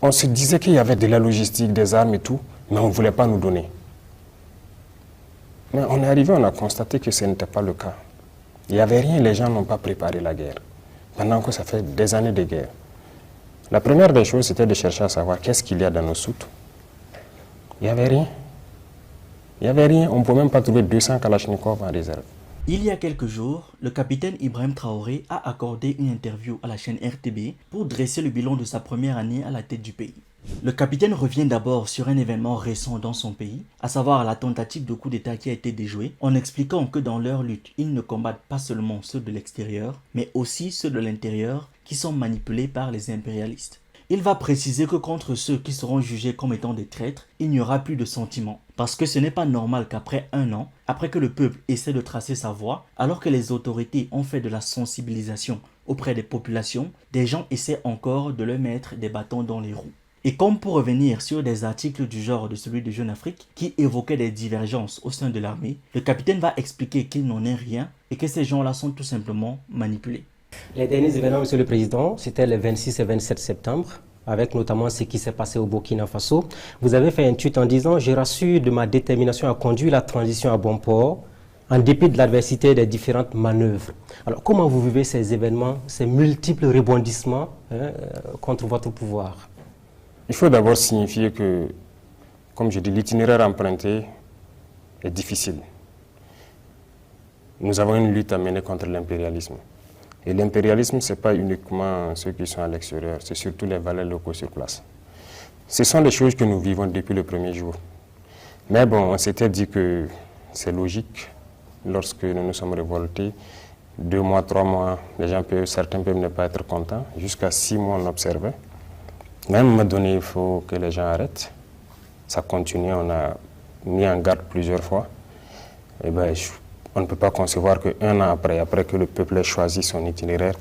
On se disait qu'il y avait de la logistique, des armes et tout, mais on ne voulait pas nous donner. Mais on est arrivé, on a constaté que ce n'était pas le cas. Il n'y avait rien, les gens n'ont pas préparé la guerre. Pendant que ça fait des années de guerre. La première des choses, c'était de chercher à savoir qu'est-ce qu'il y a dans nos soutes. Il n'y avait rien. Il n'y avait rien, on ne peut même pas trouver 200 Kalachnikov en réserve. Il y a quelques jours, le capitaine Ibrahim Traoré a accordé une interview à la chaîne RTB pour dresser le bilan de sa première année à la tête du pays. Le capitaine revient d'abord sur un événement récent dans son pays, à savoir la tentative de coup d'État qui a été déjouée, en expliquant que dans leur lutte, ils ne combattent pas seulement ceux de l'extérieur, mais aussi ceux de l'intérieur qui sont manipulés par les impérialistes. Il va préciser que contre ceux qui seront jugés comme étant des traîtres, il n'y aura plus de sentiments. Parce que ce n'est pas normal qu'après un an, après que le peuple essaie de tracer sa voie, alors que les autorités ont fait de la sensibilisation auprès des populations, des gens essaient encore de leur mettre des bâtons dans les roues. Et comme pour revenir sur des articles du genre de celui de Jeune Afrique qui évoquaient des divergences au sein de l'armée, le capitaine va expliquer qu'il n'en est rien et que ces gens-là sont tout simplement manipulés. Les derniers événements, Monsieur le Président, c'était le 26 et 27 septembre, avec notamment ce qui s'est passé au Burkina Faso. Vous avez fait un tweet en disant « Je rassure de ma détermination à conduire la transition à bon port, en dépit de l'adversité des différentes manœuvres. » Alors, comment vous vivez ces événements, ces multiples rebondissements contre votre pouvoir? Il faut d'abord signifier que, comme je dis, l'itinéraire emprunté est difficile. Nous avons une lutte à mener contre l'impérialisme. Et l'impérialisme, ce n'est pas uniquement ceux qui sont à l'extérieur, c'est surtout les valets locaux sur place. Ce sont des choses que nous vivons depuis le premier jour. Mais bon, on s'était dit que c'est logique, lorsque nous nous sommes révoltés, 2 mois, 3 mois, certains peuvent ne pas être contents, jusqu'à 6 mois on observait. Mais à un moment donné, il faut que les gens arrêtent. Ça continue, on a mis en garde plusieurs fois. Et ben, on ne peut pas concevoir qu'un an après que le peuple ait choisi son itinéraire,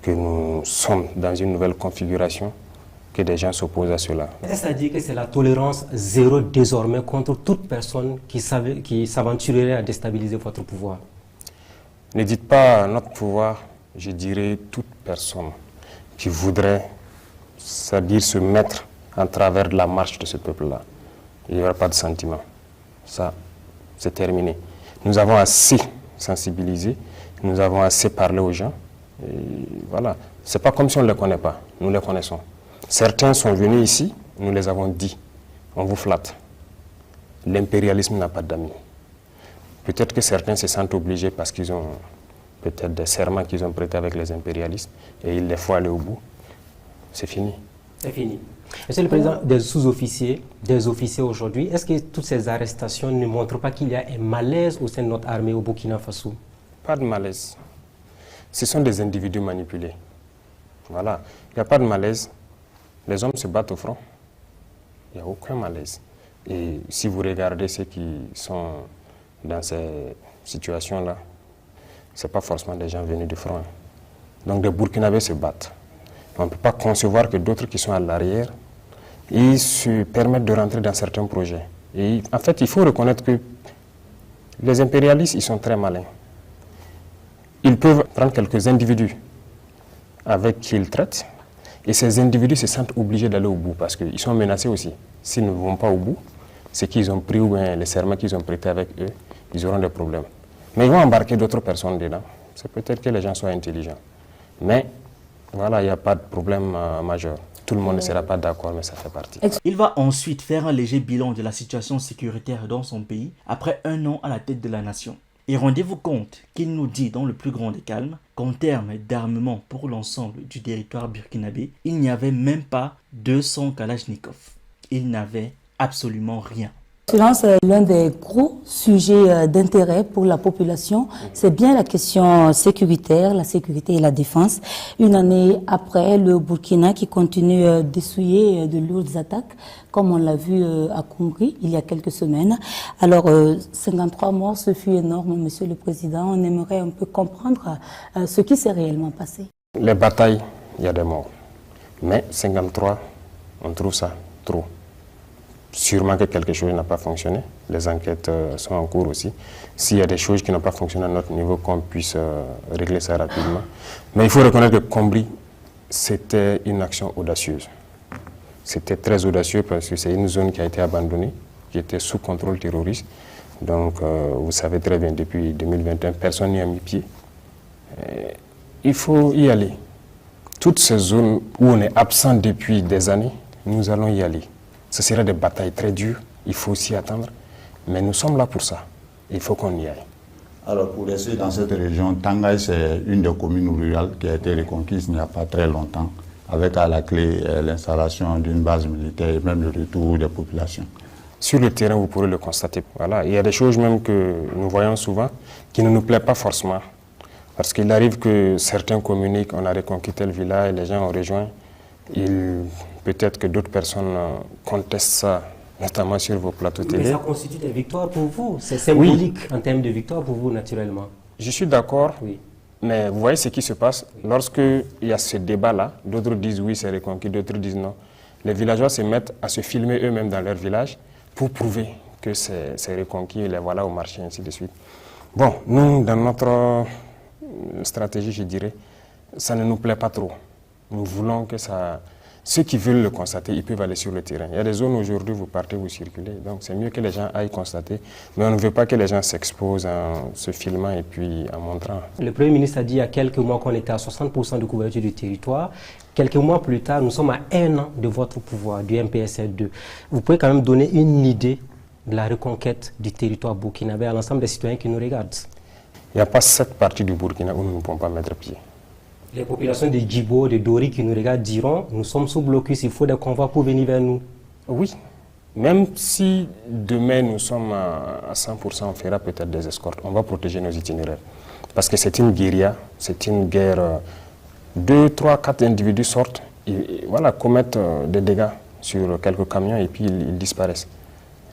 que nous sommes dans une nouvelle configuration, que des gens s'opposent à cela. Est-ce à dire que c'est la tolérance zéro désormais contre toute personne qui s'aventurerait à déstabiliser votre pouvoir? Ne dites pas notre pouvoir, je dirais toute personne qui voudrait, c'est-à-dire se mettre en travers de la marche de ce peuple-là. Il n'y aura pas de sentiment. Ça, c'est terminé. Nous avons assez sensibilisé, nous avons assez parlé aux gens. Et voilà. Ce n'est pas comme si on ne les connaît pas, nous les connaissons. Certains sont venus ici, nous les avons dit, on vous flatte. L'impérialisme n'a pas d'amis. Peut-être que certains se sentent obligés parce qu'ils ont peut-être des serments qu'ils ont prêtés avec les impérialistes et il les faut aller au bout. C'est fini. C'est fini. Monsieur le Président, des sous-officiers, des officiers aujourd'hui, est-ce que toutes ces arrestations ne montrent pas qu'il y a un malaise au sein de notre armée au Burkina Faso? Pas de malaise. Ce sont des individus manipulés. Voilà. Il n'y a pas de malaise. Les hommes se battent au front. Il n'y a aucun malaise. Et si vous regardez ceux qui sont dans ces situations-là, ce n'est pas forcément des gens venus du front. Donc des Burkinabés se battent. On ne peut pas concevoir que d'autres qui sont à l'arrière, ils se permettent de rentrer dans certains projets. Et en fait, il faut reconnaître que les impérialistes, ils sont très malins. Ils peuvent prendre quelques individus avec qui ils traitent, et ces individus se sentent obligés d'aller au bout parce qu'ils sont menacés aussi. S'ils ne vont pas au bout, ce qu'ils ont pris ou bien les serments qu'ils ont prêtés avec eux, ils auront des problèmes. Mais ils vont embarquer d'autres personnes dedans. C'est peut-être que les gens soient intelligents. Mais voilà, il n'y a pas de problème majeur. Tout le monde ne sera pas d'accord, mais ça fait partie. Il va ensuite faire un léger bilan de la situation sécuritaire dans son pays après un an à la tête de la nation. Et rendez-vous compte qu'il nous dit dans le plus grand des calmes qu'en termes d'armement pour l'ensemble du territoire burkinabé, il n'y avait même pas 200 Kalachnikov. Il n'avait absolument rien. L'assurance est l'un des gros sujets d'intérêt pour la population. C'est bien la question sécuritaire, la sécurité et la défense. Une année après, le Burkina qui continue d'essuyer de lourdes attaques, comme on l'a vu à Conakry il y a quelques semaines. Alors, 53 morts, ce fut énorme, Monsieur le Président. On aimerait un peu comprendre ce qui s'est réellement passé. Les batailles, il y a des morts. Mais 53, on trouve ça trop. Sûrement que quelque chose n'a pas fonctionné. Les enquêtes sont en cours aussi. S'il y a des choses qui n'ont pas fonctionné à notre niveau, qu'on puisse régler ça rapidement. Mais il faut reconnaître que Combri, c'était une action audacieuse. C'était très audacieux parce que c'est une zone qui a été abandonnée, qui était sous contrôle terroriste. Donc, vous savez très bien, depuis 2021, personne n'y a mis pied. Il faut y aller. Toutes ces zones où on est absent depuis des années, nous allons y aller. Ce sera des batailles très dures, il faut s'y attendre. Mais nous sommes là pour ça. Il faut qu'on y aille. Alors, pour rester dans cette région, Tangay, c'est une des communes rurales qui a été reconquise il n'y a pas très longtemps, avec à la clé l'installation d'une base militaire et même le retour des populations. Sur le terrain, vous pourrez le constater. Voilà. Il y a des choses même que nous voyons souvent qui ne nous plaisent pas forcément. Parce qu'il arrive que certains communiquent, on a reconquis tel village, les gens ont rejoint. Peut-être que d'autres personnes contestent ça, notamment sur vos plateaux télé. Mais ça constitue des victoires pour vous. C'est symbolique en termes de victoire pour vous, naturellement. Je suis d'accord, oui. Mais vous voyez ce qui se passe lorsqu'il y a ce débat-là. D'autres disent oui, c'est reconquis, d'autres disent non. Les villageois se mettent à se filmer eux-mêmes dans leur village pour prouver que c'est reconquis, les voilà au marché, ainsi de suite. Bon, nous, dans notre stratégie, je dirais, ça ne nous plaît pas trop. Nous voulons que ça... Ceux qui veulent le constater, ils peuvent aller sur le terrain. Il y a des zones aujourd'hui, vous partez, vous circulez. Donc c'est mieux que les gens aillent constater. Mais on ne veut pas que les gens s'exposent en se filmant et puis en montrant. Le Premier ministre a dit il y a quelques mois qu'on était à 60% de couverture du territoire. Quelques mois plus tard, nous sommes à 1 an de votre pouvoir, du MPSR2. Vous pouvez quand même donner une idée de la reconquête du territoire burkinabé à l'ensemble des citoyens qui nous regardent. Il n'y a pas cette partie du Burkina où nous ne pouvons pas mettre pied. Les populations de Djibo, de Dori qui nous regardent diront nous sommes sous blocus, il faut des convois pour venir vers nous. Oui, même si demain nous sommes à 100%, on fera peut-être des escortes. On va protéger nos itinéraires. Parce que c'est une guérilla, c'est une guerre. 2, 3, 4 individus sortent et voilà, commettent des dégâts sur quelques camions et puis ils disparaissent.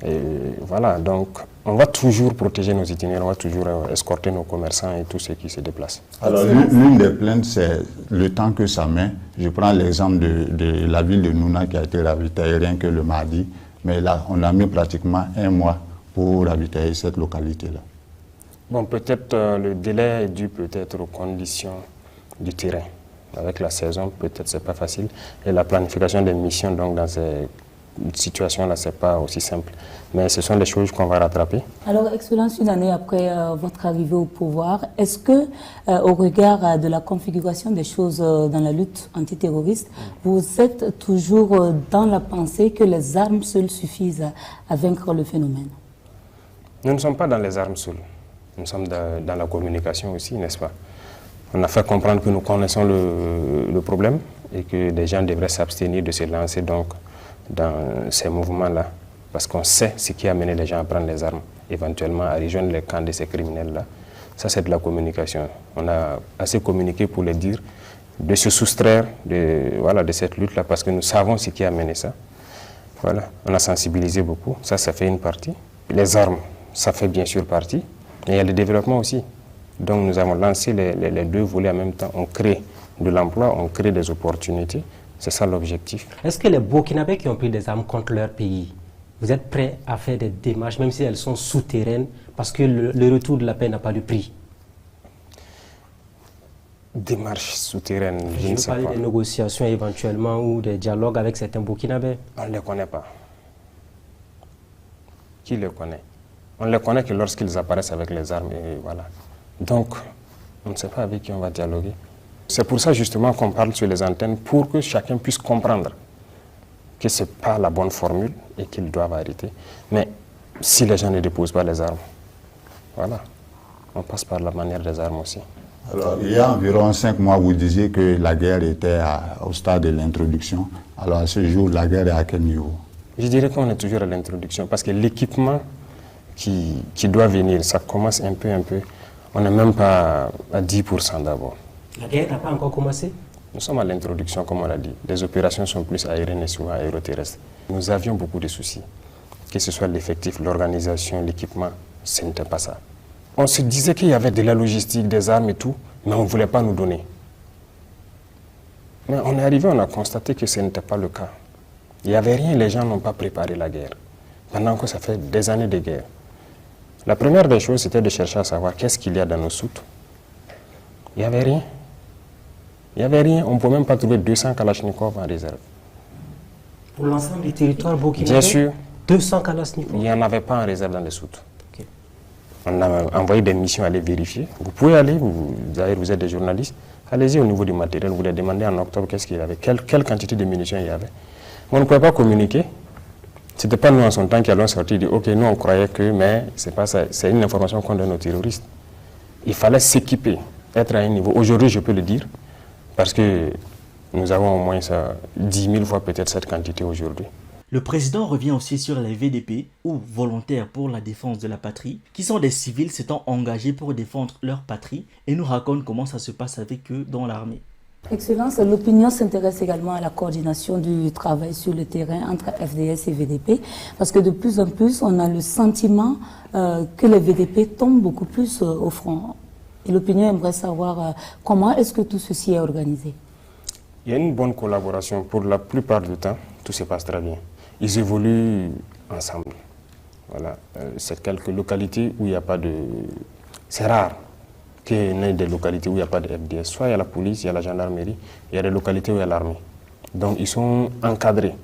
Et voilà, donc on va toujours protéger nos itinéraires, on va toujours escorter nos commerçants et tous ceux qui se déplacent. Alors l'une des plaintes, c'est le temps que ça met. Je prends l'exemple de la ville de Nouna qui a été ravitaillée rien que le mardi, mais là on a mis pratiquement 1 mois pour ravitailler cette localité-là. Bon, peut-être le délai est dû peut-être aux conditions du terrain. Avec la saison, peut-être c'est pas facile. Et la planification des missions, donc dans ces situations-là, c'est pas aussi simple. Mais ce sont des choses qu'on va rattraper. Alors, Excellence, une année après votre arrivée au pouvoir, est-ce que, au regard de la configuration des choses dans la lutte antiterroriste, vous êtes toujours dans la pensée que les armes seules suffisent à vaincre le phénomène? Nous ne sommes pas dans les armes seules. Nous sommes dans la communication aussi, n'est-ce pas? On a fait comprendre que nous connaissons le problème et que les gens devraient s'abstenir de se lancer donc dans ces mouvements-là. Parce qu'on sait ce qui a amené les gens à prendre les armes, éventuellement à rejoindre les camps de ces criminels-là. Ça, c'est de la communication. On a assez communiqué pour les dire de se soustraire de cette lutte-là parce que nous savons ce qui a amené ça. Voilà. On a sensibilisé beaucoup. Ça fait une partie. Les armes, ça fait bien sûr partie. Et il y a le développement aussi. Donc nous avons lancé les deux volets en même temps. On crée de l'emploi, on crée des opportunités. C'est ça l'objectif. Est-ce que les Burkinabés qui ont pris des armes contre leur pays, vous êtes prêts à faire des démarches, même si elles sont souterraines, parce que le retour de la paix n'a pas de prix? Démarches souterraines, je ne sais pas. Des négociations éventuellement ou des dialogues avec certains Burkinabés? On ne les connaît pas. Qui les connaît? On ne les connaît que lorsqu'ils apparaissent avec les armes et voilà. Donc, on ne sait pas avec qui on va dialoguer. C'est pour ça justement qu'on parle sur les antennes, pour que chacun puisse comprendre que ce n'est pas la bonne formule et qu'ils doivent arrêter. Mais si les gens ne déposent pas les armes, voilà, on passe par la manière des armes aussi. Alors, il y a environ 5 mois, vous disiez que la guerre était au stade de l'introduction. Alors, à ce jour, la guerre est à quel niveau? Je dirais qu'on est toujours à l'introduction, parce que l'équipement qui doit venir, ça commence un peu. On n'est même pas à 10% d'abord. La guerre n'a pas encore commencé? Nous sommes à l'introduction, comme on l'a dit. Les opérations sont plus aériennes et souvent aéroterrestres. Nous avions beaucoup de soucis. Que ce soit l'effectif, l'organisation, l'équipement, ce n'était pas ça. On se disait qu'il y avait de la logistique, des armes et tout, mais on ne voulait pas nous donner. Mais on est arrivé, on a constaté que ce n'était pas le cas. Il n'y avait rien, les gens n'ont pas préparé la guerre. Pendant que ça fait des années de guerre. La première des choses, c'était de chercher à savoir qu'est-ce qu'il y a dans nos soutes. Il n'y avait rien. Il n'y avait rien. On ne peut même pas trouver 200 Kalachnikov en réserve. Pour l'ensemble du territoire burkinabé? Bien sûr. 200 Kalachnikov? Il n'y en avait pas en réserve dans les soutes. Okay. On a envoyé des missions à aller vérifier. Vous pouvez aller, d'ailleurs vous êtes des journalistes, allez-y au niveau du matériel, vous les demandez en octobre qu'est-ce qu'il y avait, quelle quantité de munitions il y avait. On ne pouvait pas communiquer. Ce n'était pas nous en son temps qui allons sortir et dire ok, nous on croyait que, mais c'est pas ça, c'est une information qu'on donne aux terroristes. Il fallait s'équiper, être à un niveau. Aujourd'hui, je peux le dire, parce que nous avons au moins 10 000 fois peut-être cette quantité aujourd'hui. Le président revient aussi sur les VDP, ou volontaires pour la défense de la patrie, qui sont des civils s'étant engagés pour défendre leur patrie, et nous raconte comment ça se passe avec eux dans l'armée. Excellence, l'opinion s'intéresse également à la coordination du travail sur le terrain entre FDS et VDP, parce que de plus en plus, on a le sentiment que les VDP tombent beaucoup plus au front. Et l'opinion aimerait savoir comment est-ce que tout ceci est organisé. Il y a une bonne collaboration. Pour la plupart du temps, tout se passe très bien. Ils évoluent ensemble. Voilà. C'est quelques localités où il n'y a pas de... C'est rare qu'il y ait des localités où il n'y a pas de FDS. Soit il y a la police, il y a la gendarmerie, il y a des localités où il y a l'armée. Donc ils sont encadrés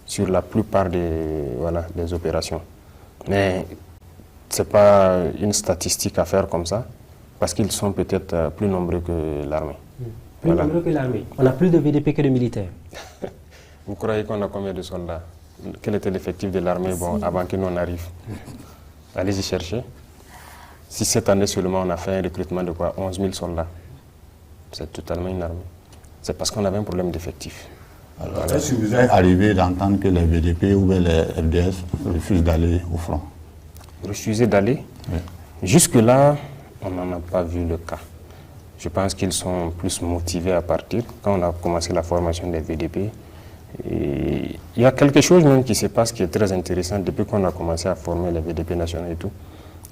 sur la plupart des opérations. Mais ce n'est pas une statistique à faire comme ça, parce qu'ils sont peut-être plus nombreux que l'armée. Plus nombreux que l'armée. On a plus de VDP que de militaires. Vous croyez qu'on a combien de soldats? Quel était l'effectif de l'armée avant que nous on arrive? Allez-y chercher. Si cette année seulement on a fait un recrutement de quoi? 11 000 soldats. C'est totalement une armée. C'est parce qu'on avait un problème d'effectif. Alors, est-ce que vous êtes arrivé d'entendre que les VDP ou les FDS refusent d'aller au front? Refuser d'aller? Oui. Jusque-là, on n'en a pas vu le cas. Je pense qu'ils sont plus motivés à partir. Quand on a commencé la formation des VDP, et il y a quelque chose même qui se passe qui est très intéressant depuis qu'on a commencé à former les VDP nationaux et tout.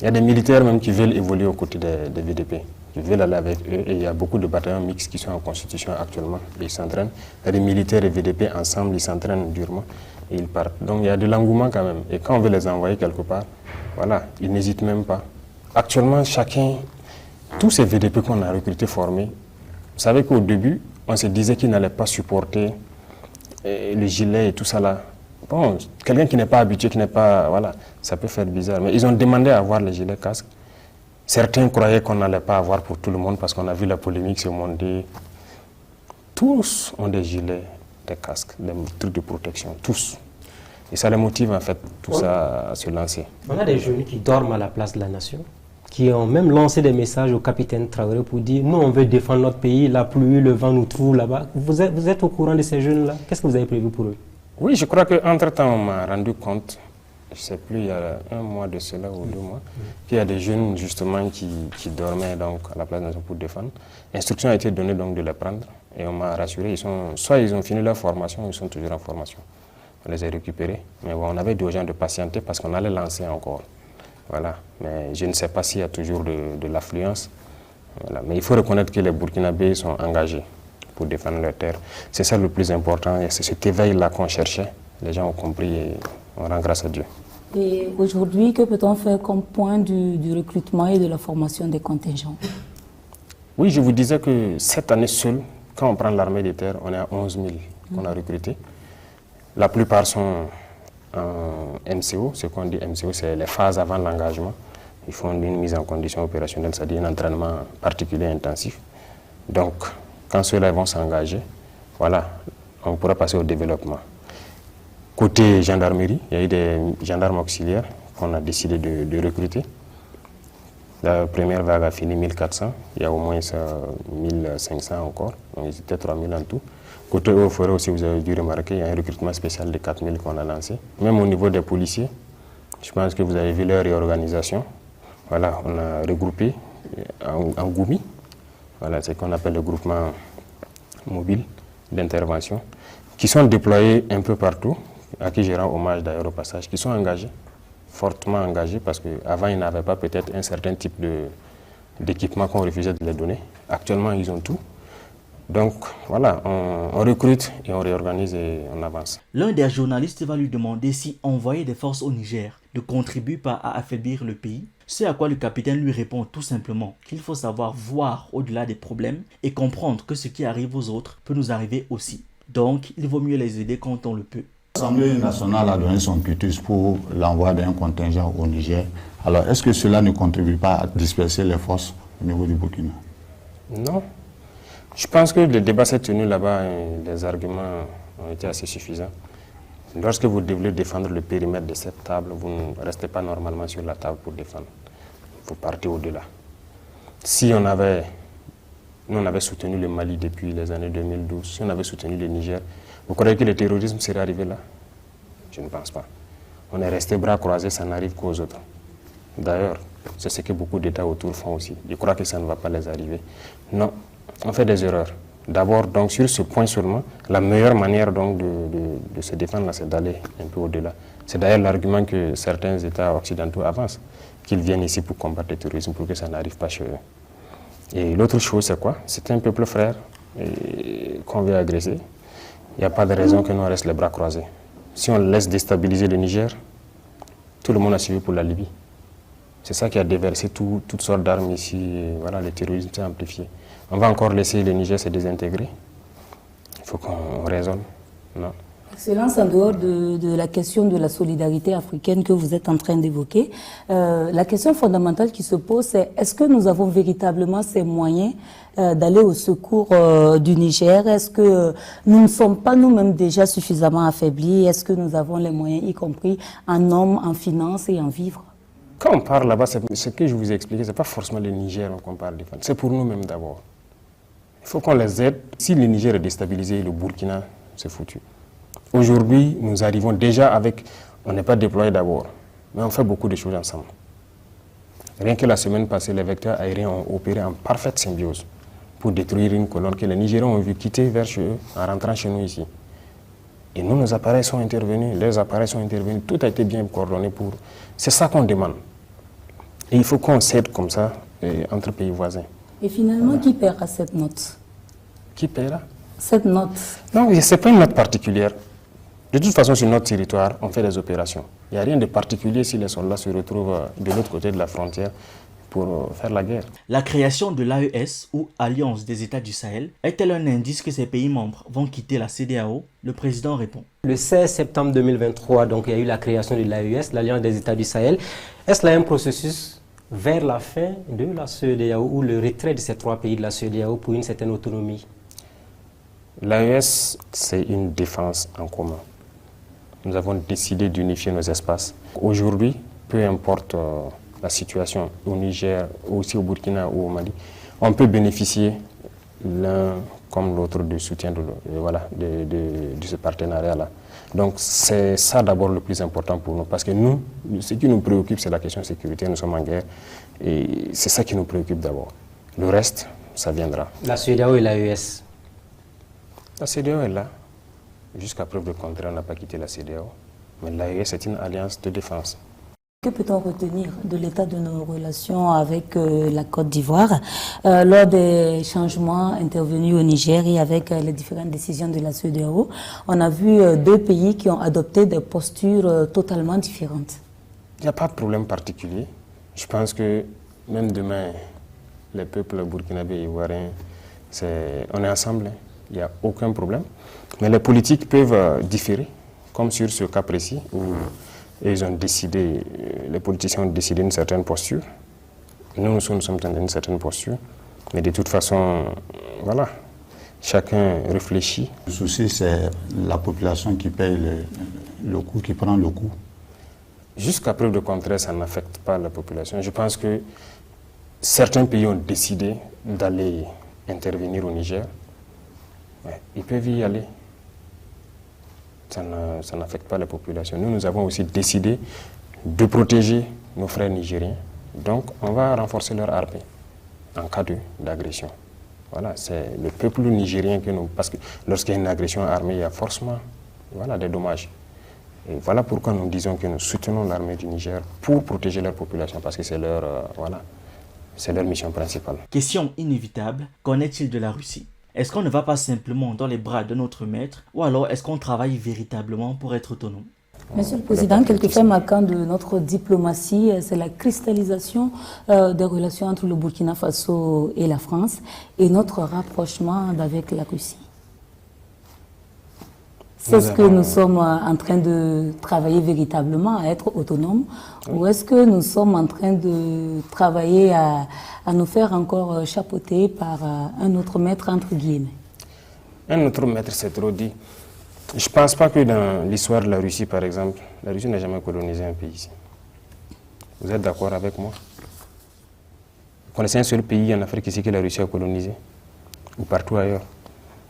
Il y a des militaires même qui veulent évoluer aux côtés des VDP, qui veulent aller avec eux. Et il y a beaucoup de bataillons mixtes qui sont en constitution actuellement. Et ils s'entraînent. Il y a des militaires et VDP ensemble, ils s'entraînent durement et ils partent. Donc il y a de l'engouement quand même. Et quand on veut les envoyer quelque part, voilà, ils n'hésitent même pas. Actuellement, tous ces VDP qu'on a recrutés, formés, vous savez qu'au début, on se disait qu'ils n'allaient pas supporter le gilet et tout ça là. Bon, quelqu'un qui n'est pas habitué, qui n'est pas... Voilà, ça peut faire bizarre. Mais ils ont demandé à avoir les gilets casques. Certains croyaient qu'on n'allait pas avoir pour tout le monde parce qu'on a vu la polémique se monter. Tous ont des gilets, des casques, des trucs de protection, tous. Et ça les motive en fait, tout ça à se lancer. On a des jeunes qui dorment à la place de la nation, qui ont même lancé des messages au capitaine Traoré pour dire « Nous, on veut défendre notre pays, la pluie, le vent nous trouve là-bas. » Vous êtes au courant de ces jeunes-là? Qu'est-ce que vous avez prévu pour eux? Oui, je crois qu'entre-temps, on m'a rendu compte, je ne sais plus, il y a 1 mois de cela ou 2 mois, qu'il y a des jeunes justement qui dormaient donc, à la place de la nation pour défendre. L'instruction a été donnée donc, de les prendre et on m'a rassuré, soit ils ont fini leur formation, ou ils sont toujours en formation. On les a récupérés, mais bon, on avait des gens de patienter parce qu'on allait lancer encore. Voilà. Mais je ne sais pas s'il y a toujours de l'affluence. Voilà. Mais il faut reconnaître que les Burkinabés sont engagés pour défendre leur terre. C'est ça le plus important. C'est cet éveil-là qu'on cherchait. Les gens ont compris et on rend grâce à Dieu. Et aujourd'hui, que peut-on faire comme point du recrutement et de la formation des contingents? Oui, je vous disais que cette année seule, quand on prend l'armée des terres, on est à 11 000 qu'on a recrutés. La plupart sont en MCO. Ce qu'on dit MCO, c'est les phases avant l'engagement. Ils font une mise en condition opérationnelle, c'est-à-dire un entraînement particulier intensif. Donc, quand ceux-là vont s'engager, voilà, on pourra passer au développement. Côté gendarmerie, il y a eu des gendarmes auxiliaires qu'on a décidé de recruter. La première vague a fini 1400, il y a au moins 1500 encore, donc ils étaient 3000 en tout. Côté eaux et forêts aussi, vous avez dû remarquer, il y a un recrutement spécial de 4000 qu'on a lancé. Même au niveau des policiers, je pense que vous avez vu leur réorganisation. Voilà, on a regroupé en Goumi. Voilà, c'est ce qu'on appelle le groupement mobile d'intervention, qui sont déployés un peu partout, à qui je rends hommage d'ailleurs au passage, qui sont engagés, fortement engagés, parce qu'avant ils n'avaient pas peut-être un certain type d'équipement qu'on refusait de les donner. Actuellement, ils ont tout. Donc voilà, on recrute et on réorganise et on avance. L'un des journalistes va lui demander si envoyer des forces au Niger ne contribue pas à affaiblir le pays. Ce à quoi le capitaine lui répond tout simplement qu'il faut savoir voir au-delà des problèmes et comprendre que ce qui arrive aux autres peut nous arriver aussi. Donc, il vaut mieux les aider quand on le peut. l'Assemblée nationale a donné son quitus pour l'envoi d'un contingent au Niger. Alors, est-ce que cela ne contribue pas à disperser les forces au niveau du Burkina? Non. Je pense que le débat s'est tenu là-bas et les arguments ont été assez suffisants. Lorsque vous devez défendre le périmètre de cette table, vous ne restez pas normalement sur la table pour défendre. Vous partez au-delà. Si nous on avait soutenu le Mali depuis les années 2012, si on avait soutenu le Niger, vous croyez que le terrorisme serait arrivé là? Je ne pense pas. On est resté bras croisés, ça n'arrive qu'aux autres. D'ailleurs, c'est ce que beaucoup d'États autour font aussi. Je crois que ça ne va pas les arriver. Non, on fait des erreurs. D'abord, donc sur ce point seulement, la meilleure manière donc de se défendre, c'est d'aller un peu au-delà. C'est d'ailleurs l'argument que certains États occidentaux avancent, qu'ils viennent ici pour combattre le terrorisme, pour que ça n'arrive pas chez eux. Et l'autre chose, c'est quoi? C'est un peuple frère qu'on veut agresser. Il n'y a pas de raison que nous restent les bras croisés. Si on laisse déstabiliser le Niger, tout le monde a suivi pour la Libye. C'est ça qui a déversé toutes sortes d'armes ici. Et voilà, le terrorisme s'est amplifié. On va encore laisser le Niger se désintégrer? Il faut qu'on raisonne. Non. Excellence, en dehors de la question de la solidarité africaine que vous êtes en train d'évoquer, la question fondamentale qui se pose, c'est est-ce que nous avons véritablement ces moyens d'aller au secours du Niger? Est-ce que nous ne sommes pas nous-mêmes déjà suffisamment affaiblis? Est-ce que nous avons les moyens, y compris en hommes, en finances et en vivres? Quand on parle là-bas, ce que je vous ai expliqué, ce n'est pas forcément le Niger qu'on parle de. C'est pour nous-mêmes d'abord. Il faut qu'on les aide. Si le Niger est déstabilisé, le Burkina, c'est foutu. Aujourd'hui, nous arrivons déjà avec... On n'est pas déployé d'abord, mais on fait beaucoup de choses ensemble. Rien que la semaine passée, les vecteurs aériens ont opéré en parfaite symbiose pour détruire une colonne que les Nigériens ont vu quitter vers chez eux en rentrant chez nous ici. Et nous, nos appareils sont intervenus, leurs appareils sont intervenus, tout a été bien coordonné pour... C'est ça qu'on demande. Et il faut qu'on s'aide comme ça entre pays voisins. Et finalement, qui paiera cette note? Qui paiera? Cette note? Non, ce n'est pas une note particulière. De toute façon, sur notre territoire, on fait des opérations. Il n'y a rien de particulier si les soldats se retrouvent de l'autre côté de la frontière pour faire la guerre. La création de l'AES, ou Alliance des États du Sahel, est-elle un indice que ces pays membres vont quitter la CEDEAO? Le président répond. Le 16 septembre 2023, donc, il y a eu la création de l'AES, l'Alliance des États du Sahel. Est-ce là un processus vers la fin de la CEDEAO ou le retrait de ces trois pays de la CEDEAO pour une certaine autonomie? L'AES, c'est une défense en commun. Nous avons décidé d'unifier nos espaces. Aujourd'hui, peu importe la situation au Niger, aussi au Burkina ou au Mali, on peut bénéficier l'un comme l'autre du soutien de ce partenariat-là. Donc c'est ça d'abord le plus important pour nous, parce que nous, ce qui nous préoccupe, c'est la question sécuritaire, nous sommes en guerre, et c'est ça qui nous préoccupe d'abord. Le reste, ça viendra. La CEDEAO et l'AES? La CEDEAO est là. Jusqu'à preuve de contraire, on n'a pas quitté la CEDEAO. Mais l'AES est une alliance de défense. Que peut-on retenir de l'état de nos relations avec la Côte d'Ivoire lors des changements intervenus au Niger et avec les différentes décisions de la CEDEAO? On a vu deux pays qui ont adopté des postures totalement différentes. Il n'y a pas de problème particulier. Je pense que même demain, les peuples burkinabés et ivoiriens, on est ensemble. Il n'y a aucun problème. Mais les politiques peuvent différer, comme sur ce cas précis où ils ont décidé, les politiciens ont décidé une certaine posture. Nous sommes dans une certaine posture. Mais de toute façon, voilà, chacun réfléchit. Le souci, c'est la population qui paye le coût, qui prend le coût. Jusqu'à preuve de contraire, ça n'affecte pas la population. Je pense que certains pays ont décidé d'aller intervenir au Niger. Ouais, ils peuvent y aller. Ça n'affecte pas la population. Nous avons aussi décidé de protéger nos frères nigériens. Donc, on va renforcer leur armée en cas d'agression. Voilà, c'est le peuple nigérien que nous... Parce que lorsqu'il y a une agression armée, il y a forcément des dommages. Et voilà pourquoi nous disons que nous soutenons l'armée du Niger pour protéger leur population, parce que c'est leur mission principale. Question inévitable, qu'en est-il de la Russie? Est-ce qu'on ne va pas simplement dans les bras de notre maître, ou alors est-ce qu'on travaille véritablement pour être autonome? Monsieur le Président, quelque fait marquant de notre diplomatie, c'est la cristallisation des relations entre le Burkina Faso et la France et notre rapprochement avec la Russie. C'est ce que nous sommes en train de travailler véritablement à être autonomes, ou est-ce que nous sommes en train de travailler à nous faire encore chapeauter par un autre maître, entre guillemets? Un autre maître, c'est trop dit. Je ne pense pas que dans l'histoire de la Russie, par exemple, la Russie n'a jamais colonisé un pays ici. Vous êtes d'accord avec moi? Vous connaissez un seul pays en Afrique ici que la Russie a colonisé? Ou partout ailleurs?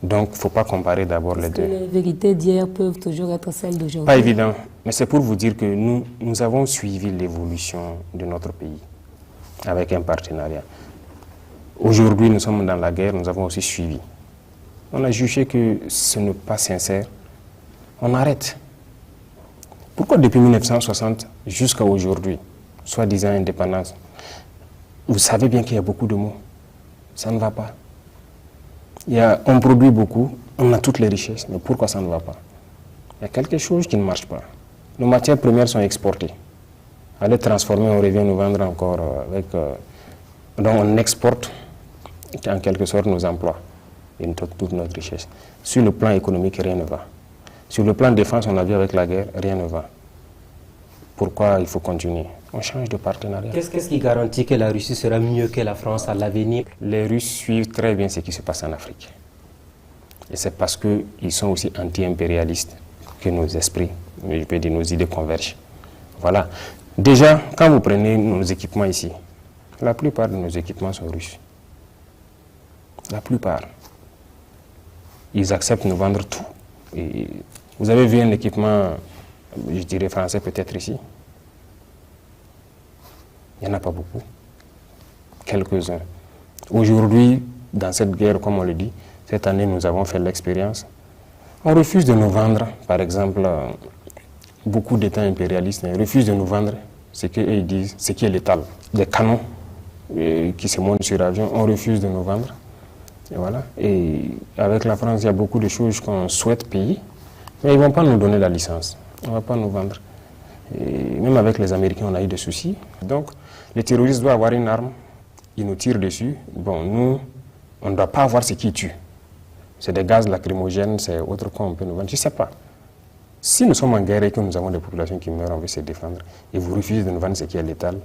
Donc, il ne faut pas comparer d'abord les deux. Les vérités d'hier peuvent toujours être celles d'aujourd'hui. Pas évident, mais c'est pour vous dire que nous avons suivi l'évolution de notre pays avec un partenariat. Aujourd'hui, nous sommes dans la guerre, nous avons aussi suivi. On a jugé que ce n'est pas sincère. On arrête. Pourquoi depuis 1960 jusqu'à aujourd'hui, soi-disant indépendance, vous savez bien qu'il y a beaucoup de mots. Ça ne va pas. On produit beaucoup, on a toutes les richesses, mais pourquoi ça ne va pas? Il y a quelque chose qui ne marche pas. Nos matières premières sont exportées. À les transformer, on revient nous vendre encore avec... donc on exporte en quelque sorte nos emplois et toute notre richesse. Sur le plan économique, rien ne va. Sur le plan de défense, on a vu avec la guerre, rien ne va. Pourquoi il faut continuer? On change de partenariat. Qu'est-ce qui garantit que la Russie sera mieux que la France à l'avenir? Les Russes suivent très bien ce qui se passe en Afrique. Et c'est parce qu'ils sont aussi anti-impérialistes que nos esprits, je peux dire nos idées convergent. Voilà. Déjà, quand vous prenez nos équipements ici, la plupart de nos équipements sont russes. La plupart. Ils acceptent de nous vendre tout. Et vous avez vu un équipement, je dirais français peut-être ici? Il n'y en a pas beaucoup. Quelques-uns. Aujourd'hui, dans cette guerre, comme on le dit, cette année, nous avons fait l'expérience. On refuse de nous vendre, par exemple, beaucoup d'États impérialistes refusent de nous vendre ce qu'ils disent, ce qui est létal. Des canons qui se montent sur avion, on refuse de nous vendre. Et voilà. Et avec la France, il y a beaucoup de choses qu'on souhaite payer, mais ils ne vont pas nous donner la licence. On ne va pas nous vendre. Et même avec les Américains, on a eu des soucis. Donc, les terroristes doivent avoir une arme, ils nous tirent dessus. Bon, nous, on ne doit pas avoir ce qui tue. C'est des gaz lacrymogènes, c'est autre qu'on peut nous vendre. Je ne sais pas. Si nous sommes en guerre et que nous avons des populations qui meurent, on veut se défendre, et vous refusez de nous vendre ce qui est létal,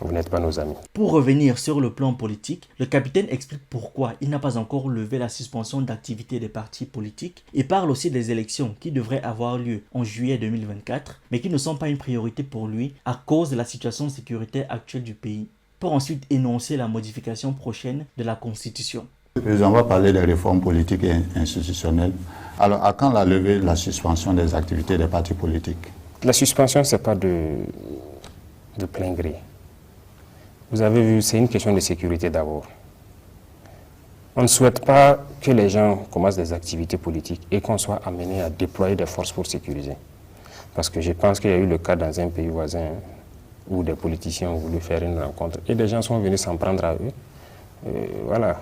vous n'êtes pas nos amis. Pour revenir sur le plan politique, le capitaine explique pourquoi il n'a pas encore levé la suspension d'activité des partis politiques et parle aussi des élections qui devraient avoir lieu en juillet 2024, mais qui ne sont pas une priorité pour lui à cause de la situation sécuritaire actuelle du pays, pour ensuite énoncer la modification prochaine de la Constitution. On va parler des réformes politiques et institutionnelles. Alors, à quand la levée de la suspension des activités des partis politiques? La suspension, ce n'est pas de plein gré. Vous avez vu, c'est une question de sécurité d'abord. On ne souhaite pas que les gens commencent des activités politiques et qu'on soit amené à déployer des forces pour sécuriser. Parce que je pense qu'il y a eu le cas dans un pays voisin où des politiciens ont voulu faire une rencontre et des gens sont venus s'en prendre à eux. Voilà.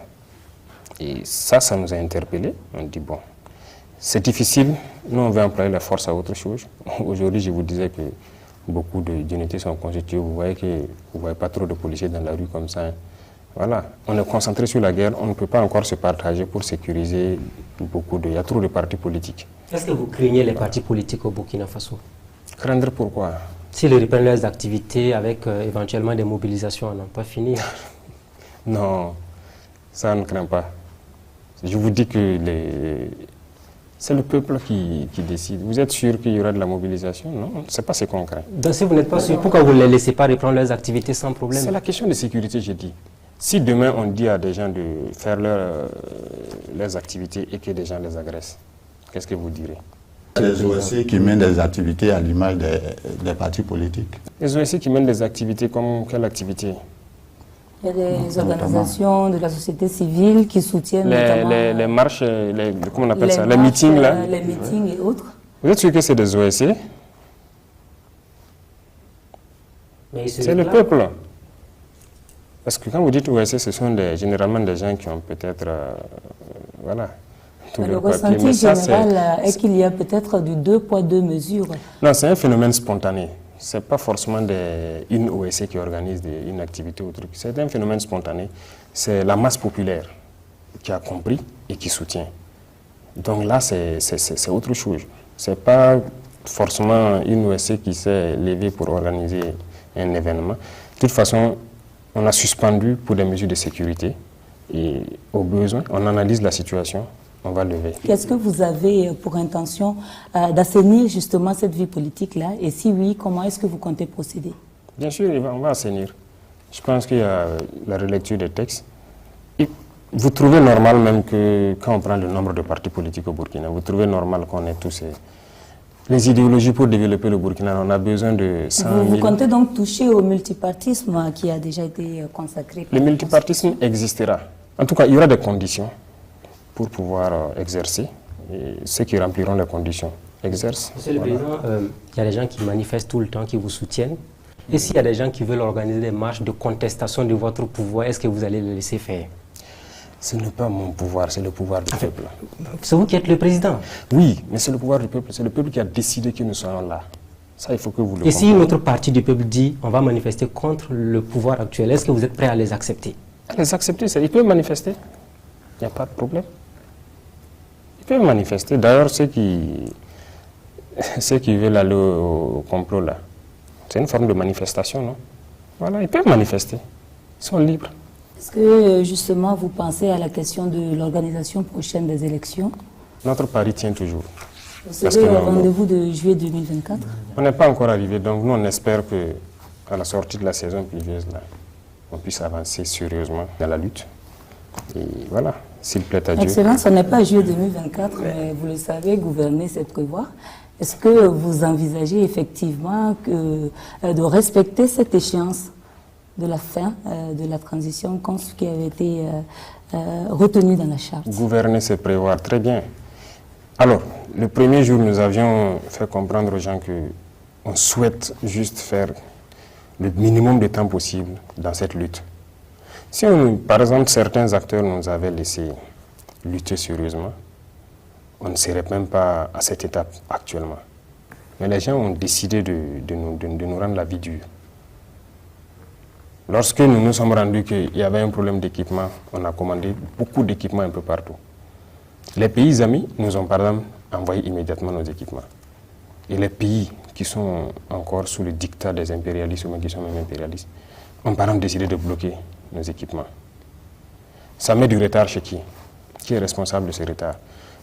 Et ça nous a interpellés. On dit, bon, c'est difficile, nous on veut employer la force à autre chose. Aujourd'hui, je vous disais que beaucoup d'unités sont constituées. Vous voyez pas trop de policiers dans la rue comme ça. Voilà. On est concentré sur la guerre. On ne peut pas encore se partager pour sécuriser beaucoup de... Il y a trop de partis politiques. Est-ce que vous craignez les partis politiques au Burkina Faso? Craindre pourquoi? S'ils reprennent leurs activités avec éventuellement des mobilisations, on n'a pas fini. Non, ça on ne craint pas. Je vous dis que c'est le peuple qui décide. Vous êtes sûr qu'il y aura de la mobilisation? Non, ce n'est pas ce qu'on craint. Donc si vous n'êtes pas sûr, pourquoi vous ne les laissez pas reprendre leurs activités sans problème? C'est la question de sécurité, j'ai dit. Si demain on dit à des gens de faire leurs activités et que des gens les agressent, qu'est-ce que vous direz? Les OSC qui mènent des activités à l'image des partis politiques. Les OSC qui mènent des activités comme quelle activité? Il y a des organisations de la société civile qui soutiennent les marches, comment on appelle ça? Les meetings là? Les meetings et autres. Vous êtes sûr que c'est des OSC? C'est le peuple. Parce que quand vous dites OSC, ce sont généralement des gens qui ont peut-être... voilà. Le ressenti général est qu'il y a peut-être du 2 poids 2 mesures. Non, c'est un phénomène spontané. Ce n'est pas forcément une OSC qui organise une activité ou truc. C'est un phénomène spontané. C'est la masse populaire qui a compris et qui soutient. Donc là, c'est autre chose. Ce n'est pas forcément une OSC qui s'est levée pour organiser un événement. De toute façon, on a suspendu pour des mesures de sécurité et au besoin, on analyse la situation, on va lever. Est-ce que vous avez pour intention d'assainir justement cette vie politique-là? Et si oui, comment est-ce que vous comptez procéder? Bien sûr, on va assainir. Je pense qu'il y a la relecture des textes. Et vous trouvez normal même que quand on prend le nombre de partis politiques au Burkina, vous trouvez normal qu'on ait tous les idéologies pour développer le Burkina. On a besoin de 100 000. Vous comptez donc toucher au multipartisme qui a déjà été consacré? Le multipartisme existera. En tout cas, il y aura des conditions pour pouvoir exercer. Et ceux qui rempliront les conditions exercent. Monsieur le Président, il y a des gens qui manifestent tout le temps, qui vous soutiennent. Et s'il y a des gens qui veulent organiser des marches de contestation de votre pouvoir, est-ce que vous allez les laisser faire? Ce n'est pas mon pouvoir, c'est le pouvoir du peuple. C'est vous qui êtes le président. Oui, mais c'est le pouvoir du peuple. C'est le peuple qui a décidé que nous soyons là. Ça, il faut que vous le Et si compreniez. une autre partie du peuple dit on va manifester contre le pouvoir actuel, est-ce que vous êtes prêt à les accepter? Les accepter, ils peuvent manifester. Il n'y a pas de problème. Ils peuvent manifester. D'ailleurs, ceux qui veulent aller au complot, là, c'est une forme de manifestation, non? Voilà, ils peuvent manifester. Ils sont libres. Est-ce que justement vous pensez à la question de l'organisation prochaine des élections? Notre pari tient toujours. Vous savez, au rendez-vous de juillet 2024? On n'est pas encore arrivé, donc nous on espère qu'à la sortie de la saison pluvieuse, là, on puisse avancer sérieusement dans la lutte. Et voilà, s'il plaît à Dieu. Excellence, ce n'est pas juillet 2024, mais vous le savez, gouverner, c'est prévoir. Est-ce que vous envisagez effectivement de respecter cette échéance de la fin de la transition comme ce qui avait été retenu dans la charte? Gouverner, c'est prévoir, très bien. Alors, le premier jour, nous avions fait comprendre aux gens qu'on souhaite juste faire le minimum de temps possible dans cette lutte. Si, par exemple, certains acteurs nous avaient laissé lutter sérieusement, on ne serait même pas à cette étape actuellement. Mais les gens ont décidé de nous rendre la vie dure. Lorsque nous nous sommes rendus qu'il y avait un problème d'équipement, on a commandé beaucoup d'équipements un peu partout. Les pays amis nous ont par exemple envoyé immédiatement nos équipements. Et les pays qui sont encore sous le dictat des impérialistes, ou qui sont même impérialistes, ont par exemple décidé de bloquer nos équipements. Ça met du retard chez qui? Qui est responsable de ce retard?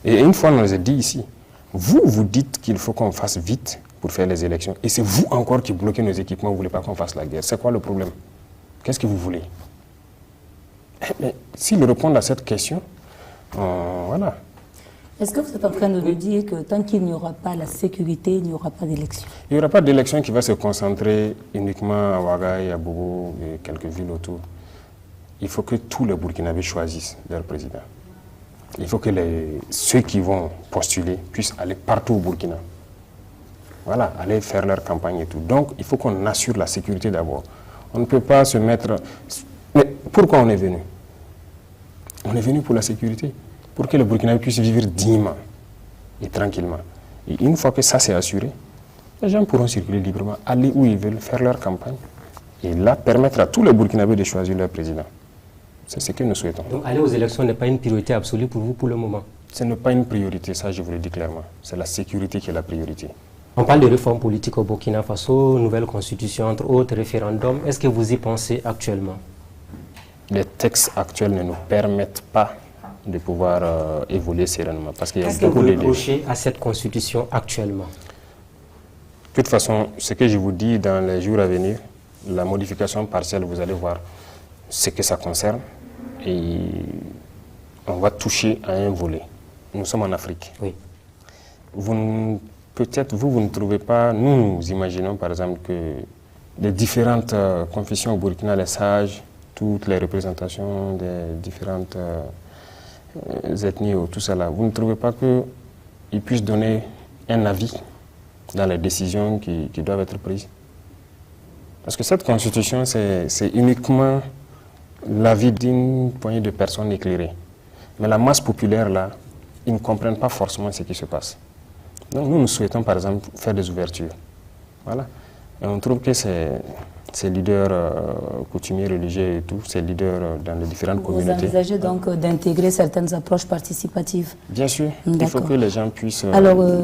Et une fois, on nous a dit ici, vous dites qu'il faut qu'on fasse vite pour faire les élections, et c'est vous encore qui bloquez nos équipements, vous ne voulez pas qu'on fasse la guerre. C'est quoi le problème? Qu'est-ce que vous voulez? Mais s'ils répondent à cette question, voilà. Est-ce que vous êtes en train de nous dire que tant qu'il n'y aura pas la sécurité, il n'y aura pas d'élection? Il n'y aura pas d'élection qui va se concentrer uniquement à Ouagaï, à Bobo et quelques villes autour. Il faut que tous les Burkinabés choisissent leur président. Il faut que ceux qui vont postuler puissent aller partout au Burkina. Voilà, aller faire leur campagne et tout. Donc, il faut qu'on assure la sécurité d'abord. On ne peut pas se mettre... Mais pourquoi on est venu? On est venu pour la sécurité, pour que les Burkinabés puissent vivre dignement et tranquillement. Et une fois que ça c'est assuré, les gens pourront circuler librement, aller où ils veulent, faire leur campagne. Et là, permettre à tous les Burkinabés de choisir leur président. C'est ce que nous souhaitons. Donc aller aux élections n'est pas une priorité absolue pour vous pour le moment? Ce n'est pas une priorité, ça je vous le dis clairement. C'est la sécurité qui est la priorité. On parle de réforme politique au Burkina Faso, nouvelle constitution, entre autres, référendum. Est-ce que vous y pensez actuellement? Les textes actuels ne nous permettent pas de pouvoir évoluer sereinement. Parce qu'il y a Qu'est-ce que beaucoup vous de reprochez à cette constitution actuellement? De toute façon, ce que je vous dis dans les jours à venir, la modification partielle, vous allez voir ce que ça concerne. Et on va toucher à un volet. Nous sommes en Afrique. Oui. Peut-être vous ne trouvez pas, nous imaginons par exemple que les différentes confessions au Burkina, les sages, toutes les représentations des différentes ethnies ou tout cela, vous ne trouvez pas qu'ils puissent donner un avis dans les décisions qui doivent être prises? Parce que cette constitution, c'est uniquement l'avis d'une poignée de personnes éclairées. Mais la masse populaire, là, ils ne comprennent pas forcément ce qui se passe. Donc nous souhaitons par exemple faire des ouvertures. Voilà. Et on trouve que c'est ses leaders coutumiers, religieux et tout, ses leaders dans les différentes communautés. Vous envisagez donc d'intégrer certaines approches participatives? Bien sûr, il faut que les gens puissent,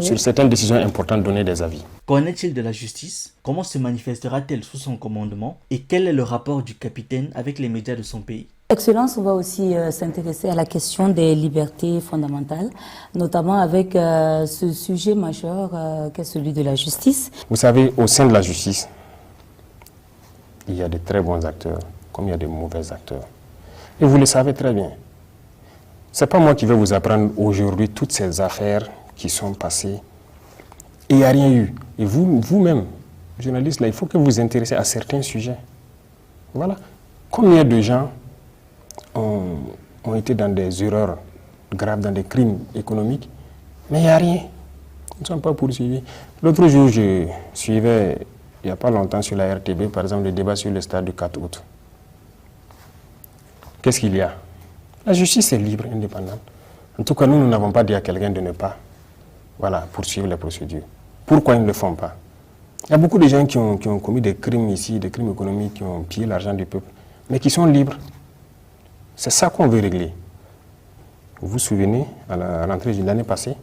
sur certaines décisions importantes, donner des avis. Qu'en est-il de la justice? Comment se manifestera-t-elle sous son commandement? Et quel est le rapport du capitaine avec les médias de son pays? Excellence, on va aussi s'intéresser à la question des libertés fondamentales, notamment avec ce sujet majeur qu'est celui de la justice. Vous savez, au sein de la justice, il y a de très bons acteurs, comme il y a de mauvais acteurs. Et vous le savez très bien. Ce n'est pas moi qui vais vous apprendre aujourd'hui toutes ces affaires qui sont passées. Et il n'y a rien eu. Et vous-même, journalistes, là, il faut que vous vous intéressez à certains sujets. Voilà. Combien de gens ont été dans des erreurs graves, dans des crimes économiques, mais il n'y a rien. Ils ne sont pas poursuivis. L'autre jour, je suivais, il n'y a pas longtemps, sur la RTB, par exemple, le débat sur le stade du 4 août. Qu'est-ce qu'il y a? La justice est libre, indépendante. En tout cas, nous n'avons pas dit à quelqu'un de ne pas poursuivre les procédures. Pourquoi ils ne le font pas? Il y a beaucoup de gens qui ont commis des crimes ici, des crimes économiques, qui ont pillé l'argent du peuple, mais qui sont libres. C'est ça qu'on veut régler. Vous vous souvenez, à la rentrée de l'année passée,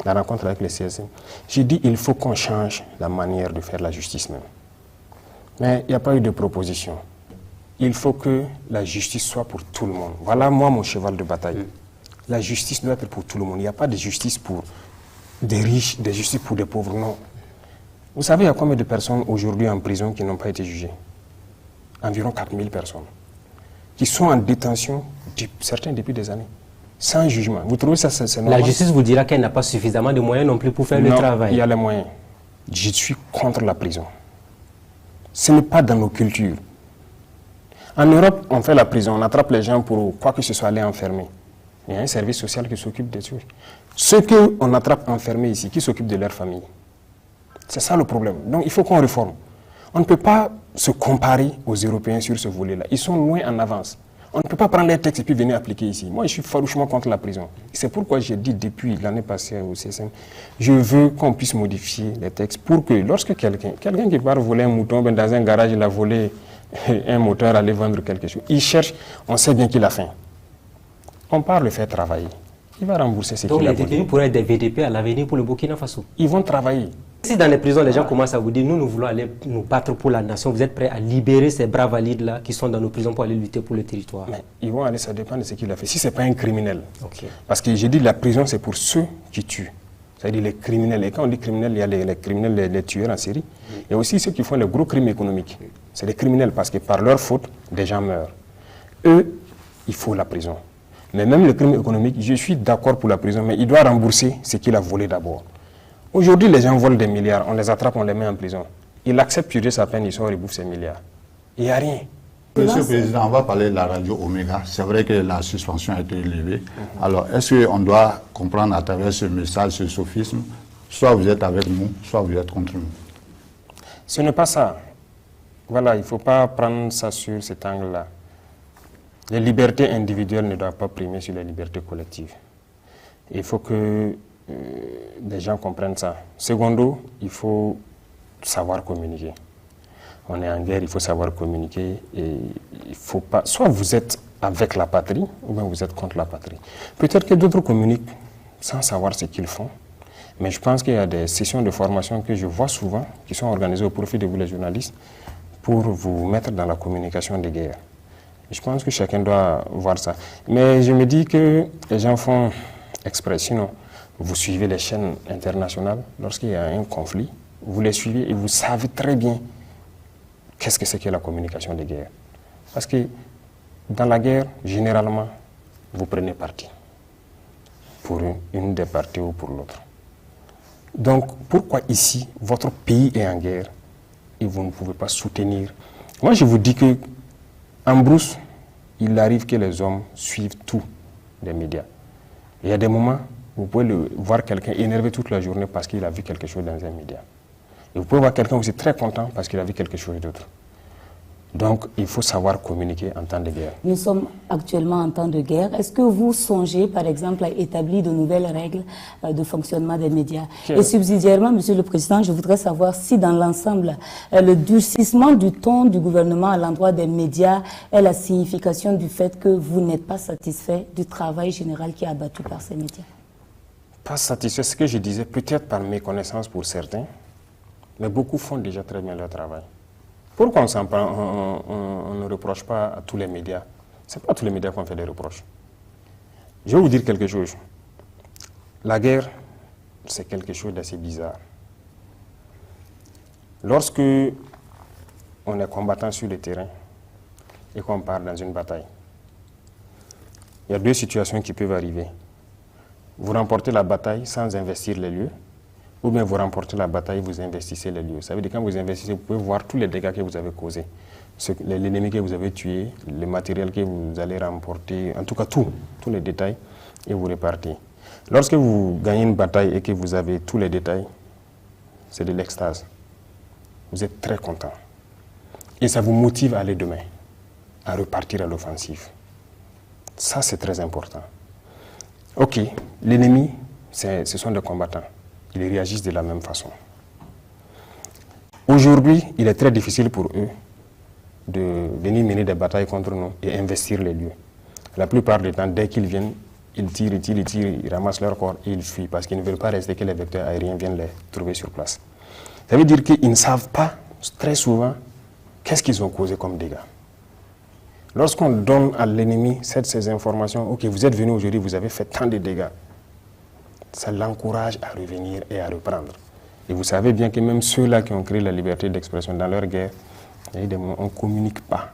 la rencontre avec les CSM, j'ai dit qu'il faut qu'on change la manière de faire la justice même. Mais il n'y a pas eu de proposition. Il faut que la justice soit pour tout le monde. Voilà, moi, mon cheval de bataille. La justice doit être pour tout le monde. Il n'y a pas de justice pour des riches, de justice pour des pauvres, non. Vous savez, il y a combien de personnes aujourd'hui en prison qui n'ont pas été jugées? Environ 4000 personnes. Qui sont en détention, certains depuis des années, sans jugement. Vous trouvez ça, c'est normal? La justice vous dira qu'elle n'a pas suffisamment de moyens non plus pour faire le travail. Il y a les moyens. Je suis contre la prison. Ce n'est pas dans nos cultures. En Europe, on fait la prison, on attrape les gens pour quoi que ce soit aller enfermer. Il y a un service social qui s'occupe des choses. Ceux qu'on attrape enfermés ici, qui s'occupent de leur famille. C'est ça le problème. Donc il faut qu'on réforme. On ne peut pas se comparer aux Européens sur ce volet-là. Ils sont loin en avance. On ne peut pas prendre les textes et puis venir appliquer ici. Moi, je suis farouchement contre la prison. C'est pourquoi j'ai dit depuis l'année passée au CSM, je veux qu'on puisse modifier les textes pour que lorsque quelqu'un qui part voler un mouton, ben dans un garage, il a volé un moteur, aller vendre quelque chose, il cherche, on sait bien qu'il a faim. On part le faire travailler. Il va rembourser ce qu'il a volé. Donc les détenus pourraient être des VDP à l'avenir pour le Burkina Faso. Ils vont travailler. Si dans les prisons, les gens commencent à vous dire, nous voulons aller nous battre pour la nation, vous êtes prêts à libérer ces bras valides-là qui sont dans nos prisons pour aller lutter pour le territoire? Mais ils vont aller, ça dépend de ce qu'il a fait. Si ce n'est pas un criminel. Okay. Parce que j'ai dit la prison, c'est pour ceux qui tuent. C'est-à-dire les criminels. Et quand on dit criminels, il y a les criminels, les tueurs en série. Il y a aussi ceux qui font les gros crimes économiques. C'est des criminels parce que par leur faute, des gens meurent. Eux, il faut la prison. Mais même le crime économique, je suis d'accord pour la prison, mais il doit rembourser ce qu'il a volé d'abord. Aujourd'hui, les gens volent des milliards, on les attrape, on les met en prison. Il accepte de purger sa peine, il sort, il bouffe ses milliards. Il n'y a rien. Monsieur le Président, on va parler de la radio Omega. C'est vrai que la suspension a été élevée. Alors, est-ce qu'on doit comprendre à travers ce message, ce sophisme, soit vous êtes avec nous, soit vous êtes contre nous? Ce n'est pas ça. Voilà, il ne faut pas prendre ça sur cet angle-là. Les libertés individuelles ne doivent pas primer sur les libertés collectives. Il faut que les gens comprennent ça. Secondo, il faut savoir communiquer. On est en guerre, il faut savoir communiquer. Et il faut pas, soit vous êtes avec la patrie, ou bien vous êtes contre la patrie. Peut-être que d'autres communiquent sans savoir ce qu'ils font. Mais je pense qu'il y a des sessions de formation que je vois souvent, qui sont organisées au profit de vous les journalistes, pour vous mettre dans la communication des guerres. Je pense que chacun doit voir ça. Mais je me dis que les gens font exprès. Sinon, vous suivez les chaînes internationales, lorsqu'il y a un conflit, vous les suivez et vous savez très bien qu'est-ce que c'est que la communication des guerres. Parce que dans la guerre, généralement, vous prenez parti pour une des parties ou pour l'autre. Donc, pourquoi ici, votre pays est en guerre et vous ne pouvez pas soutenir? Moi, je vous dis que en brousse, il arrive que les hommes suivent tout des médias. Il y a des moments où vous pouvez voir quelqu'un énervé toute la journée parce qu'il a vu quelque chose dans un média. Et vous pouvez voir quelqu'un aussi très content parce qu'il a vu quelque chose d'autre. Donc, il faut savoir communiquer en temps de guerre. Nous sommes actuellement en temps de guerre. Est-ce que vous songez, par exemple, à établir de nouvelles règles de fonctionnement des médias? Et subsidiairement, Monsieur le Président, je voudrais savoir si dans l'ensemble, le durcissement du ton du gouvernement à l'endroit des médias est la signification du fait que vous n'êtes pas satisfait du travail général qui est abattu par ces médias. Pas satisfait, ce que je disais, peut-être par méconnaissance pour certains, mais beaucoup font déjà très bien leur travail. Pourquoi on ne reproche pas à tous les médias? Ce n'est pas à tous les médias qu'on fait des reproches. Je vais vous dire quelque chose. La guerre, c'est quelque chose d'assez bizarre. Lorsque on est combattant sur le terrain et qu'on part dans une bataille, il y a deux situations qui peuvent arriver. Vous remportez la bataille sans investir les lieux, ou bien vous remportez la bataille, vous investissez les lieux. Ça veut dire que quand vous investissez, vous pouvez voir tous les dégâts que vous avez causés. L'ennemi que vous avez tué, le matériel que vous allez remporter, en tout cas tous les détails, et vous repartez. Lorsque vous gagnez une bataille et que vous avez tous les détails, c'est de l'extase. Vous êtes très content. Et ça vous motive à aller demain, à repartir à l'offensive. Ça, c'est très important. Ok, l'ennemi, ce sont des combattants. Ils réagissent de la même façon. Aujourd'hui, il est très difficile pour eux de venir mener des batailles contre nous et investir les lieux. La plupart du temps, dès qu'ils viennent, ils tirent, ils ramassent leur corps et ils fuient parce qu'ils ne veulent pas rester que les vecteurs aériens viennent les trouver sur place. Ça veut dire qu'ils ne savent pas, très souvent, qu'est-ce qu'ils ont causé comme dégâts. Lorsqu'on donne à l'ennemi ces informations, ok, vous êtes venu aujourd'hui, vous avez fait tant de dégâts, ça l'encourage à revenir et à reprendre. Et vous savez bien que même ceux-là qui ont créé la liberté d'expression dans leur guerre, on ne communique pas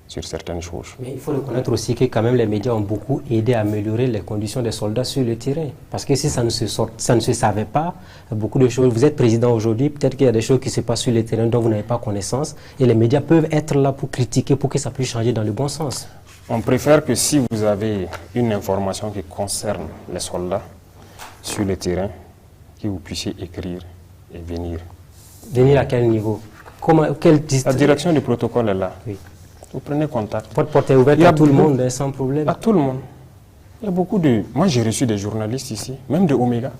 sur certaines choses. Mais il faut reconnaître aussi que quand même les médias ont beaucoup aidé à améliorer les conditions des soldats sur le terrain. Parce que si ça ne se savait pas, beaucoup de choses, vous êtes président aujourd'hui, peut-être qu'il y a des choses qui se passent sur le terrain dont vous n'avez pas connaissance, et les médias peuvent être là pour critiquer, pour que ça puisse changer dans le bon sens. On préfère que si vous avez une information qui concerne les soldats sur le terrain, que vous puissiez écrire et venir. Venir à quel niveau? La direction du protocole est là. Oui. Vous prenez contact. Votre porte est ouverte à tout le monde, sans problème. À tout le monde. Il y a beaucoup de... Moi, j'ai reçu des journalistes ici, même de Omega.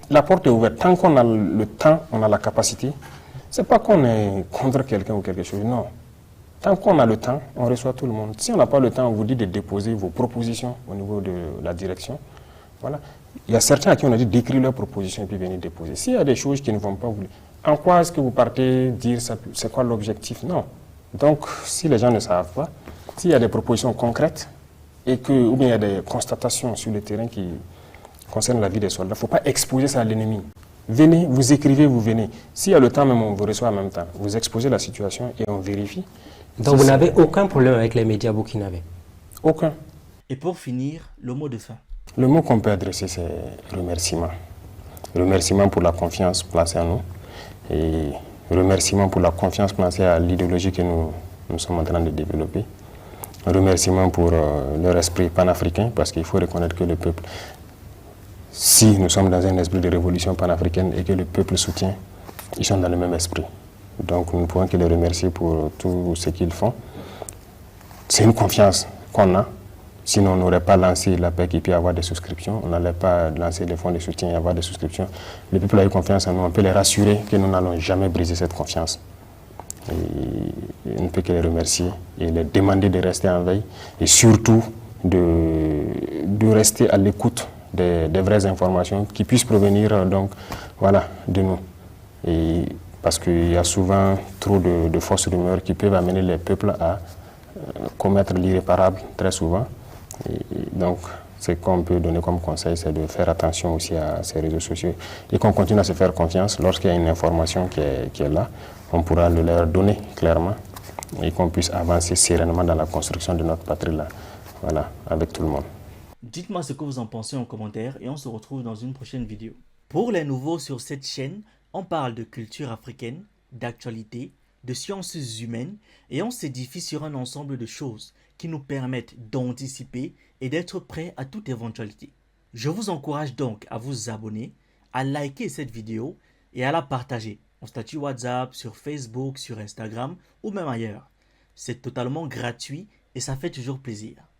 La porte est ouverte. Tant qu'on a le temps, on a la capacité. Ce n'est pas qu'on est contre quelqu'un ou quelque chose, non. Tant qu'on a le temps, on reçoit tout le monde. Si on n'a pas le temps, on vous dit de déposer vos propositions au niveau de la direction. Voilà. Il y a certains à qui on a dit d'écrire leurs propositions et puis venir déposer. S'il y a des choses qui ne vont pas, vous... En quoi est-ce que vous partez dire c'est quoi l'objectif? Non. Donc, si les gens ne savent pas, s'il y a des propositions concrètes et ou bien il y a des constatations sur le terrain qui concernent la vie des soldats, il ne faut pas exposer ça à l'ennemi. Venez, vous écrivez, vous venez. S'il y a le temps, même on vous reçoit en même temps. Vous exposez la situation et on vérifie. Donc vous n'avez aucun problème avec les médias burkinabés? Aucun. Et pour finir, le mot de fin. Le mot qu'on peut adresser, c'est remerciement. Remerciement pour la confiance placée en nous et remerciement pour la confiance placée à l'idéologie que nous sommes en train de développer. Remerciement pour leur esprit panafricain, parce qu'il faut reconnaître que le peuple, si nous sommes dans un esprit de révolution panafricaine et que le peuple soutient, ils sont dans le même esprit. Donc nous ne pouvons que les remercier pour tout ce qu'ils font. C'est une confiance qu'on a. Sinon, on n'aurait pas lancé la PEC et puis avoir des souscriptions. On n'allait pas lancer les fonds de soutien et avoir des souscriptions. Le peuple a eu confiance en nous. On peut les rassurer que nous n'allons jamais briser cette confiance. Et on ne peut que les remercier et les demander de rester en veille et surtout de rester à l'écoute des vraies informations qui puissent provenir donc, voilà, de nous. Et parce qu'il y a souvent trop de fausses rumeurs qui peuvent amener les peuples à commettre l'irréparable très souvent. Et donc, ce qu'on peut donner comme conseil, c'est de faire attention aussi à ces réseaux sociaux et qu'on continue à se faire confiance. Lorsqu'il y a une information qui est là, on pourra le leur donner clairement et qu'on puisse avancer sereinement dans la construction de notre patrie là, voilà, avec tout le monde. Dites-moi ce que vous en pensez en commentaire et on se retrouve dans une prochaine vidéo. Pour les nouveaux sur cette chaîne, on parle de culture africaine, d'actualité, de sciences humaines et on s'édifie sur un ensemble de choses qui nous permettent d'anticiper et d'être prêts à toute éventualité. Je vous encourage donc à vous abonner, à liker cette vidéo et à la partager en statut WhatsApp, sur Facebook, sur Instagram ou même ailleurs. C'est totalement gratuit et ça fait toujours plaisir.